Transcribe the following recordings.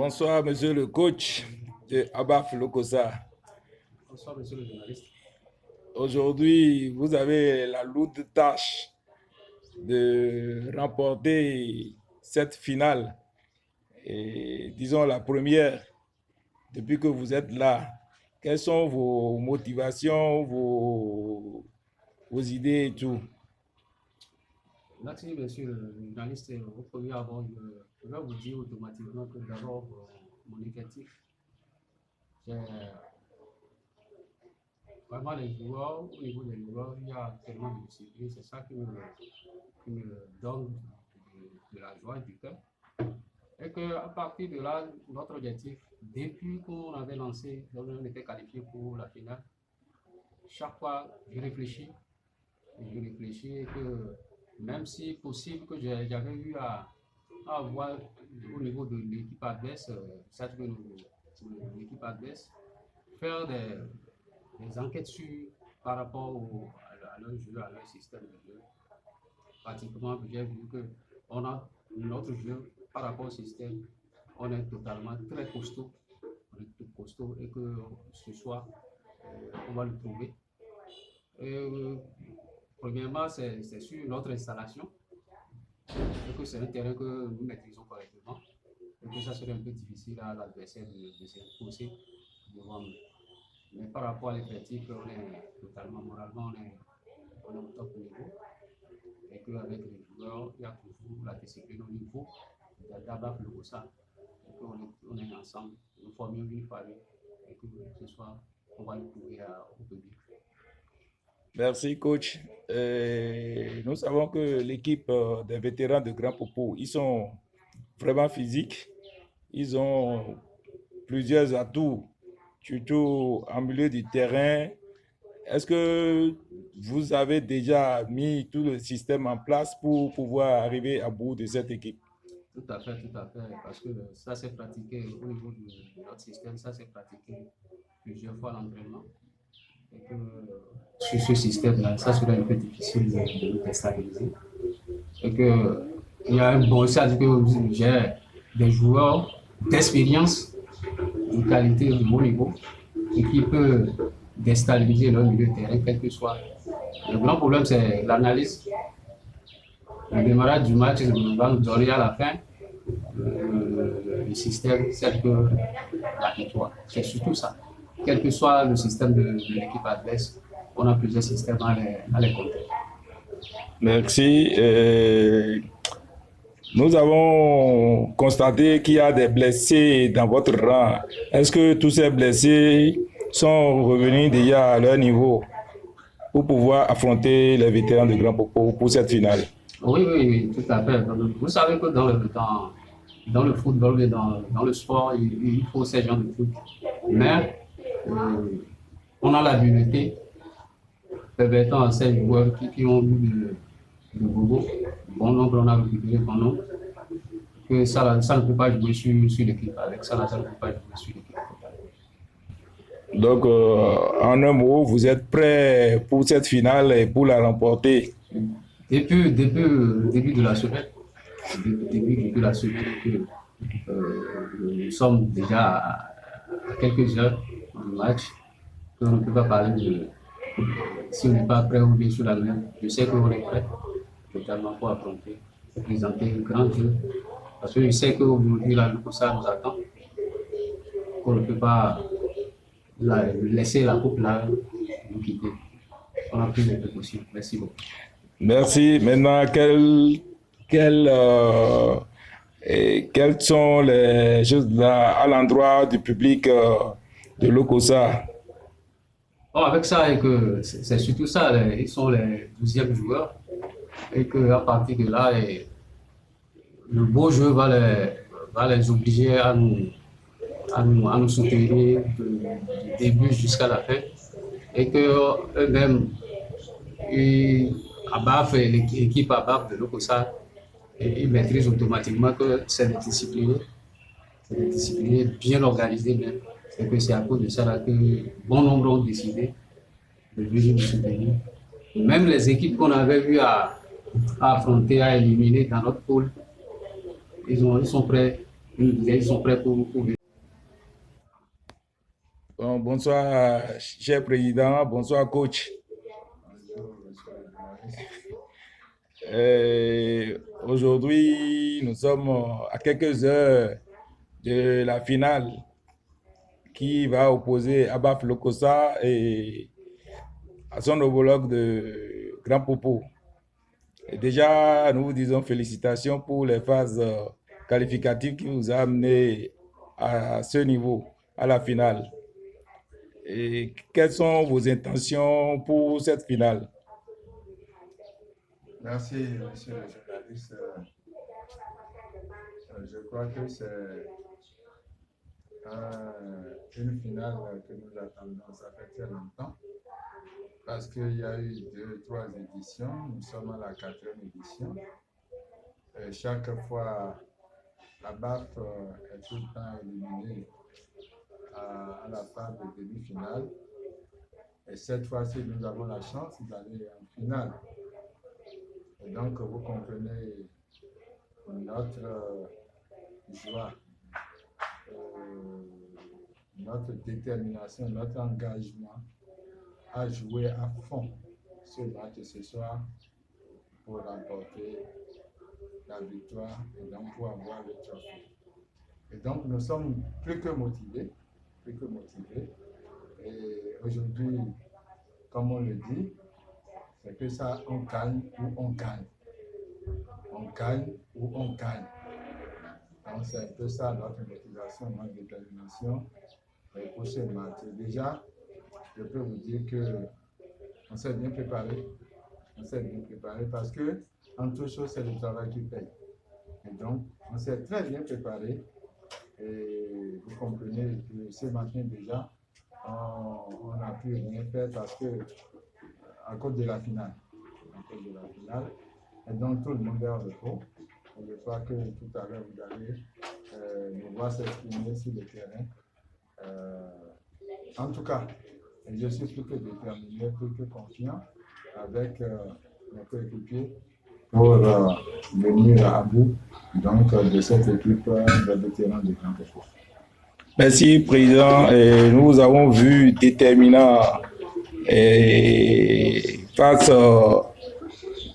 Bonsoir, monsieur le coach de Abaf Lokossa. Bonsoir, monsieur le journaliste. Aujourd'hui, vous avez la lourde tâche de remporter cette finale. Et disons la première depuis que vous êtes là. Quelles sont vos motivations, vos idées et tout? Merci, monsieur le journaliste. Au premier abord, je vais vous dire automatiquement que d'abord, mon effectif, j'ai vraiment les joueurs, au niveau des joueurs, il y a tellement de discipline, c'est ça qui me donne de la joie du cœur. Et qu'à partir de là, notre objectif, depuis qu'on avait lancé, on était qualifié pour la finale, chaque fois, je réfléchis et que même si possible que j'avais eu à avoir au niveau de l'équipe adverse, l'équipe adverse, faire des enquêtes par rapport à leur jeu, à leur système de jeu. Pratiquement, j'ai vu que on a notre jeu par rapport au système, on est totalement très costaud, on est tout costaud et que ce soir, on va le trouver. Premièrement, c'est sur notre installation, et que c'est un terrain que nous maîtrisons correctement, et que ça serait un peu difficile à l'adversaire de s'imposer devant nous. Mais par rapport à l'effectif, on est totalement, moralement, on est au top niveau, et qu'avec les joueurs, il y a toujours la discipline au niveau d'Abaf Lokossa, et qu'on est ensemble, nous formons une famille, et que ce soir, on va le prouver au public. Merci, coach. Nous savons que l'équipe des vétérans de Grand Popo, ils sont vraiment physiques. Ils ont plusieurs atouts, surtout en milieu du terrain. Est-ce que vous avez déjà mis tout le système en place pour pouvoir arriver à bout de cette équipe? Tout à fait, parce que ça s'est pratiqué au niveau de notre système, ça s'est pratiqué plusieurs fois à l'entraînement. Et que sur ce système-là, ça serait un peu difficile de nous déstabiliser. Et que il y a un bon, ça dit que j'ai des joueurs d'expérience, de qualité de haut niveau, et qui peuvent déstabiliser leur milieu de terrain, quel que soit. Le grand problème, c'est l'analyse. Le démarrage du match va nous donner à la fin le système, c'est que la victoire. C'est surtout ça. Quel que soit le système de l'équipe adverse, on a plusieurs systèmes à les contrer. Merci. Nous avons constaté qu'il y a des blessés dans votre rang. Est-ce que tous ces blessés sont revenus déjà à leur niveau pour pouvoir affronter les vétérans de Grand Popo pour cette finale? Oui, tout à fait. Vous savez que dans le football et dans le sport, il faut ces gens de foot. Mais on a l'habilité, permettant à ces joueurs qui ont eu de bobo, bon nombre, on a récupéré bon nombre, que ça ne peut pas jouer sur l'équipe. Avec ça, ça ne peut pas jouer sur l'équipe. Donc, en un mot, vous êtes prêts pour cette finale et pour la remporter? Depuis le début de la semaine, nous sommes déjà à quelques heures du match. On ne peut pas parler de si on n'est pas prêt ou bien sur la même. Je sais qu'on est prêt totalement pour affronter, présenter un grand jeu. Parce que je sais qu'aujourd'hui, la Lokossa nous attend. Qu'on ne peut pas laisser la coupe là nous quitter. On a pris les précautions. Merci beaucoup. Merci. Maintenant, quelles sont les choses là à l'endroit du public de Lokossa? Bon, avec ça, c'est surtout ça, ils sont les 12e joueurs. Et qu'à partir de là, le beau jeu va les obliger à nous soutenir du début jusqu'à la fin. Et qu'eux-mêmes, Abaf et l'équipe Abaf de Lokossa, ils maîtrisent automatiquement que c'est des disciplinés bien organisés même. Et que c'est à cause de ça là que bon nombre ont décidé de venir nous soutenir. Même les équipes qu'on avait vues à affronter, à éliminer dans notre pôle, ils sont prêts Ils sont prêts pour venir. Bon, bonsoir, cher président. Bonsoir, coach. Aujourd'hui, nous sommes à quelques heures de la finale qui va opposer Abaf Lokossa et à son homologue de Grand Popo. Et déjà, nous vous disons félicitations pour les phases qualificatives qui vous a amené à ce niveau, à la finale. Et quelles sont vos intentions pour cette finale? Merci, monsieur le journaliste. Je crois que c'est une finale que nous attendons, ça fait très longtemps, parce qu'il y a eu 2, 3 éditions, nous sommes à la 4e édition. Et chaque fois, la BAF est tout le temps éliminée à la phase de demi-finale. Et cette fois-ci, nous avons la chance d'aller en finale. Et donc, vous comprenez notre joie, notre détermination, notre engagement à jouer à fond ce match ce soir pour remporter la victoire et donc pour avoir le trophée. Et donc, nous sommes plus que motivés. Et aujourd'hui, comme on le dit, c'est que ça, on gagne ou on gagne. On gagne ou on gagne. Donc, c'est un peu ça notre motivation, notre détermination pour ce match. Et déjà, je peux vous dire qu'on s'est bien préparé. On s'est bien préparé parce que, en toute chose, c'est le travail qui paye. Et donc, on s'est très bien préparé. Et vous comprenez que ce matin déjà, on n'a pu rien faire parce que, à cause de la finale. Et donc, tout le monde est en repos. Et je crois que tout à l'heure, vous allez nous voir s'exprimer sur le terrain. En tout cas, je suis plus que déterminé, plus que confiant avec mes coéquipiers pour venir à bout donc, de cette équipe de vétérans de Grand Popo. Merci, Président. Et nous avons vu déterminant face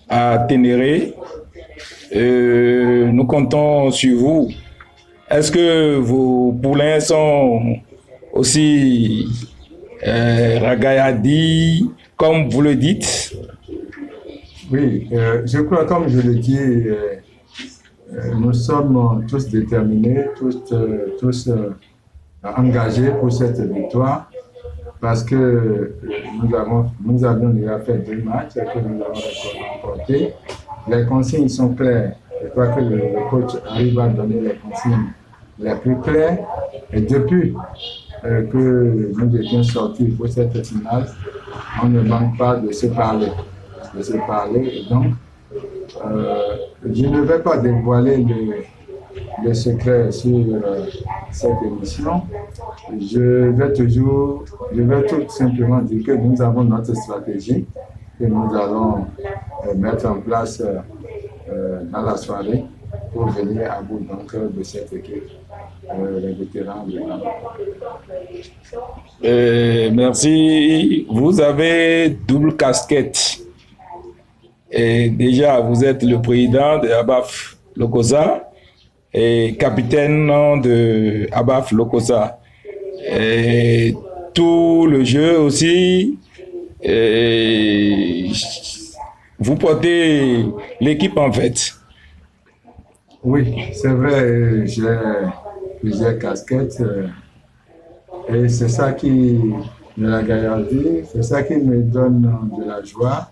à Ténéré. Nous comptons sur vous. Est-ce que vos poulains sont aussi ragaillardis, comme vous le dites? Oui, je crois, comme je le dis, nous sommes tous déterminés, tous engagés pour cette victoire, parce que nous avions déjà fait 2 matchs que nous avons remportés. Les consignes sont claires. Je crois que le coach arrive à donner les consignes les plus claires. Et depuis que nous étions sortis pour cette finale, on ne manque pas de se parler. Et donc, je ne vais pas dévoiler le secret sur cette émission. Je vais tout simplement dire que nous avons notre stratégie que nous allons mettre en place dans la soirée pour venir à bout donc, de cette équipe, les vétérans de Grand Popo. Merci. Vous avez double casquette. Et déjà, vous êtes le président de Abaf Lokossa et capitaine de Abaf Lokossa. Et tout le jeu aussi, vous portez l'équipe en fait. Oui, c'est vrai, j'ai plusieurs casquettes et c'est ça qui me la gaillardie, c'est ça qui me donne de la joie.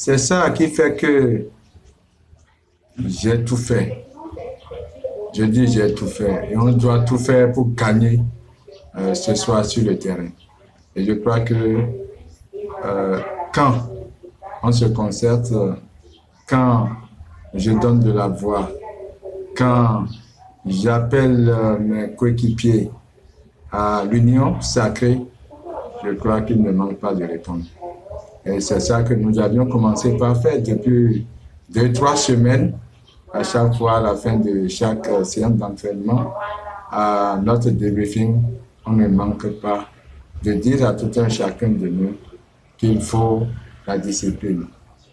C'est ça qui fait que j'ai tout fait. Je dis j'ai tout fait. Et on doit tout faire pour gagner ce soir sur le terrain. Et je crois que quand on se concerte, quand je donne de la voix, quand j'appelle mes coéquipiers à l'union sacrée, je crois qu'il ne manque pas de répondre. Et c'est ça que nous avions commencé par faire depuis 2-3 semaines. à chaque fois, à la fin de chaque séance d'entraînement, à notre débriefing, on ne manque pas de dire à tout un chacun de nous qu'il faut la discipline,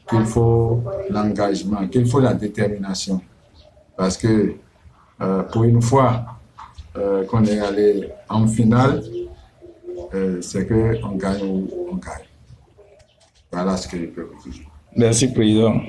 qu'il faut l'engagement, qu'il faut la détermination. Parce que pour une fois qu'on est allé en finale, c'est qu'on gagne ou on gagne. Voilà ce que je peux vous dire. Merci, Président.